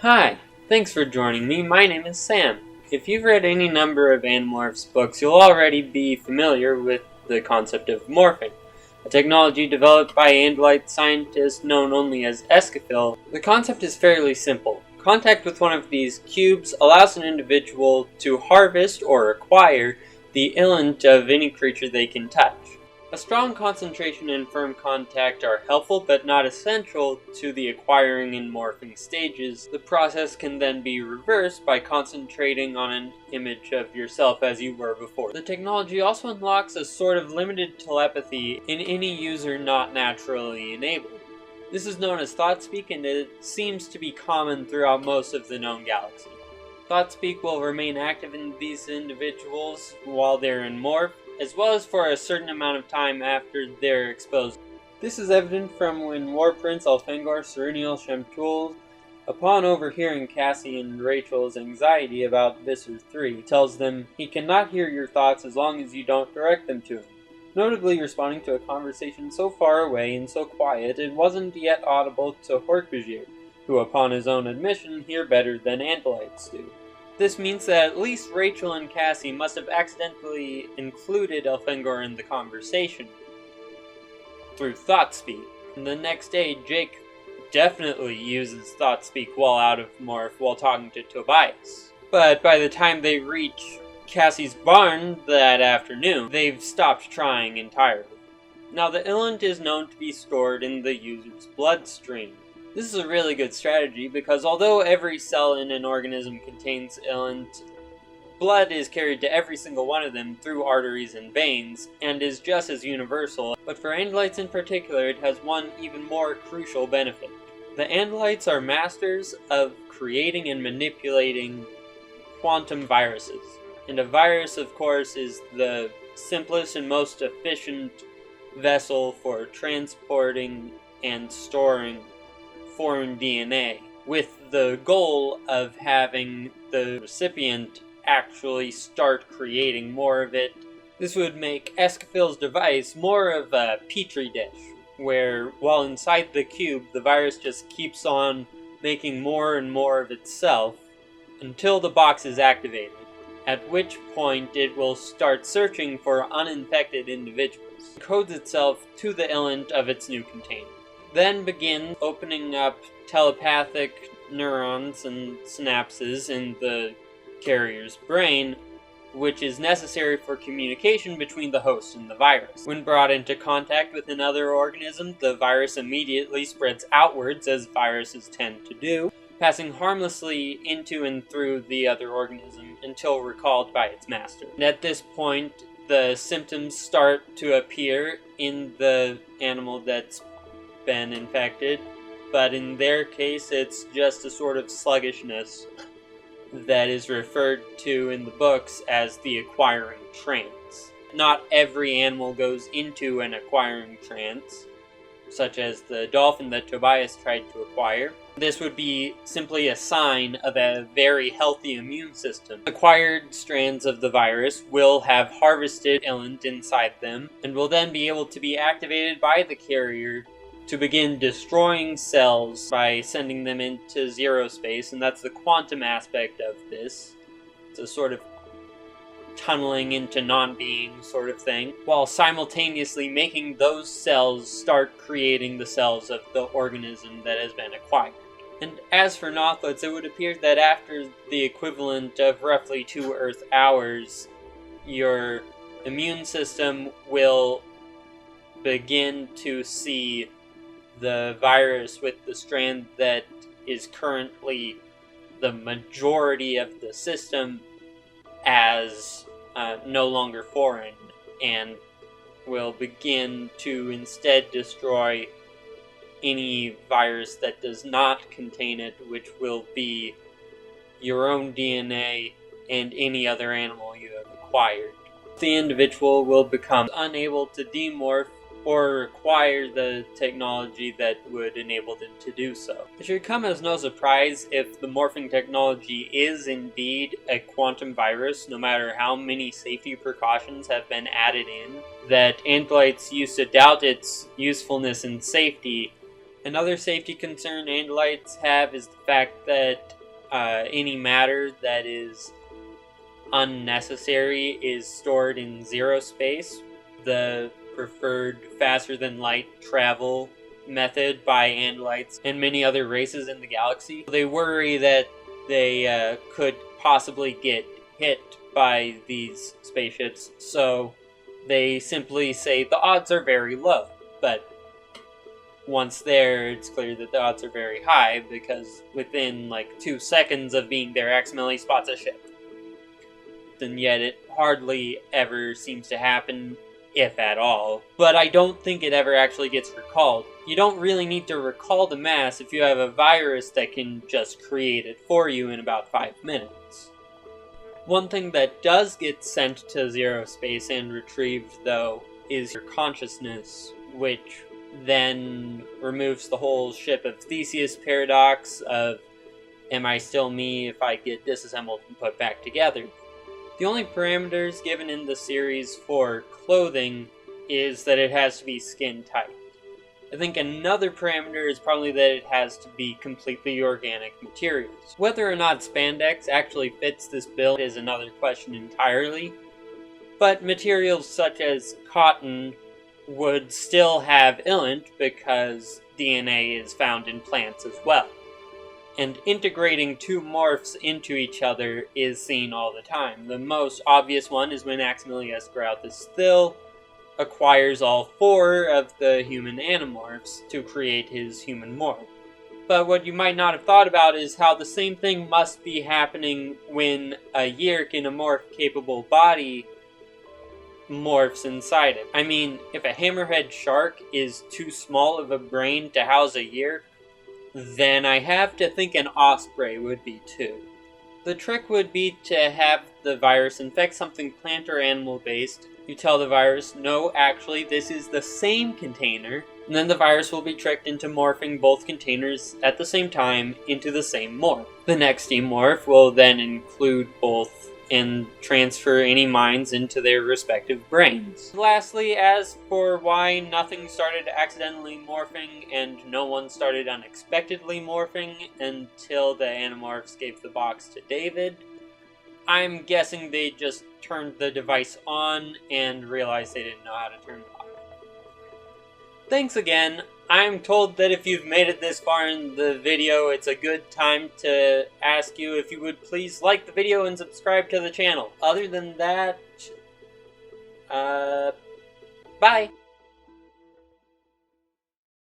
Hi, thanks for joining me. My name is Sam. If you've read any number of Animorphs books, you'll already be familiar with the concept of morphing, a technology developed by Andalite scientists known only as Escafil. The concept is fairly simple. Contact with one of these cubes allows an individual to harvest or acquire the illant of any creature they can touch. A strong concentration and firm contact are helpful but not essential to the acquiring and morphing stages. The process can then be reversed by concentrating on an image of yourself as you were before. The technology also unlocks a sort of limited telepathy in any user not naturally enabled. This is known as ThoughtSpeak, and it seems to be common throughout most of the known galaxy. ThoughtSpeak will remain active in these individuals while they're in morph, as well as for a certain amount of time after they're exposed. This is evident from when War Prince Elfangor-Sirinial-Shamtul, upon overhearing Cassie and Rachel's anxiety about Visser 3, tells them he cannot hear your thoughts as long as you don't direct them to him, notably responding to a conversation so far away and so quiet it wasn't yet audible to Hork-Bajir, who upon his own admission hear better than Andalites do. This means that at least Rachel and Cassie must have accidentally included Elfangor in the conversation through ThoughtSpeak. And the next day, Jake definitely uses ThoughtSpeak while out of morph while talking to Tobias. But by the time they reach Cassie's barn that afternoon, they've stopped trying entirely. Now, the illant is known to be stored in the user's bloodstream. This is a really good strategy because although every cell in an organism contains illant, blood is carried to every single one of them through arteries and veins, and is just as universal, but for Andalites in particular it has one even more crucial benefit. The Andalites are masters of creating and manipulating quantum viruses, and a virus of course is the simplest and most efficient vessel for transporting and storing foreign DNA, with the goal of having the recipient actually start creating more of it. This would make Escafil's device more of a petri dish, where while inside the cube, the virus just keeps on making more and more of itself until the box is activated, at which point it will start searching for uninfected individuals. It codes itself to the illant of its new container. Then begin opening up telepathic neurons and synapses in the carrier's brain, which is necessary for communication between the host and the virus. When brought into contact with another organism, the virus immediately spreads outwards, as viruses tend to do, passing harmlessly into and through the other organism until recalled by its master. And at this point, the symptoms start to appear in the animal that's been infected, but in their case it's just a sort of sluggishness that is referred to in the books as the acquiring trance. Not every animal goes into an acquiring trance, such as the dolphin that Tobias tried to acquire. This would be simply a sign of a very healthy immune system. Acquired strands of the virus will have harvested illant inside them, and will then be able to be activated by the carrier to begin destroying cells by sending them into zero space, and that's the quantum aspect of this. It's a sort of tunneling into non-being sort of thing, while simultaneously making those cells start creating the cells of the organism that has been acquired. And as for Nothlets, it would appear that after the equivalent of roughly 2 Earth hours, your immune system will begin to see the virus with the strand that is currently the majority of the system as no longer foreign, and will begin to instead destroy any virus that does not contain it, which will be your own DNA and any other animal you have acquired. The individual will become unable to demorph or acquire the technology that would enable them to do so. It should come as no surprise if the morphing technology is indeed a quantum virus, no matter how many safety precautions have been added in, that Andalites used to doubt its usefulness and safety Another safety concern Andalites have is the fact that any matter that is unnecessary is stored in zero space, the preferred faster-than-light travel method by Andalites and many other races in the galaxy. They worry that they could possibly get hit by these spaceships, so they simply say the odds are very low. But once there, it's clear that the odds are very high, because within like 2 seconds of being there, Aximili spots a ship. And yet it hardly ever seems to happen, if at all. But I don't think it ever actually gets recalled. You don't really need to recall the mass if you have a virus that can just create it for you in about 5 minutes. One thing that does get sent to zero space and retrieved, though, is your consciousness, which then removes the whole ship of Theseus paradox of, am I still me if I get disassembled and put back together? The only parameters given in the series for clothing is that it has to be skin tight. I think another parameter is probably that it has to be completely organic materials. Whether or not spandex actually fits this build is another question entirely, but materials such as cotton would still have illant because DNA is found in plants as well. And integrating 2 morphs into each other is seen all the time. The most obvious one is when Aximili-Esgarrouth-Isthil acquires all 4 of the human Animorphs to create his human morph. But what you might not have thought about is how the same thing must be happening when a Yeerk in a morph-capable body morphs inside it. I mean, if a hammerhead shark is too small of a brain to house a Yeerk, then I have to think an osprey would be too. The trick would be to have the virus infect something plant or animal based. You tell the virus, no, actually, this is the same container, and then the virus will be tricked into morphing both containers at the same time into the same morph. The next demorph will then include both and transfer any minds into their respective brains. Lastly, as for why nothing started accidentally morphing and no one started unexpectedly morphing until the Animorphs gave the box to David, I'm guessing they just turned the device on and realized they didn't know how to turn it off. Thanks again. I'm told that if you've made it this far in the video, it's a good time to ask you if you would please like the video and subscribe to the channel. Other than that, bye!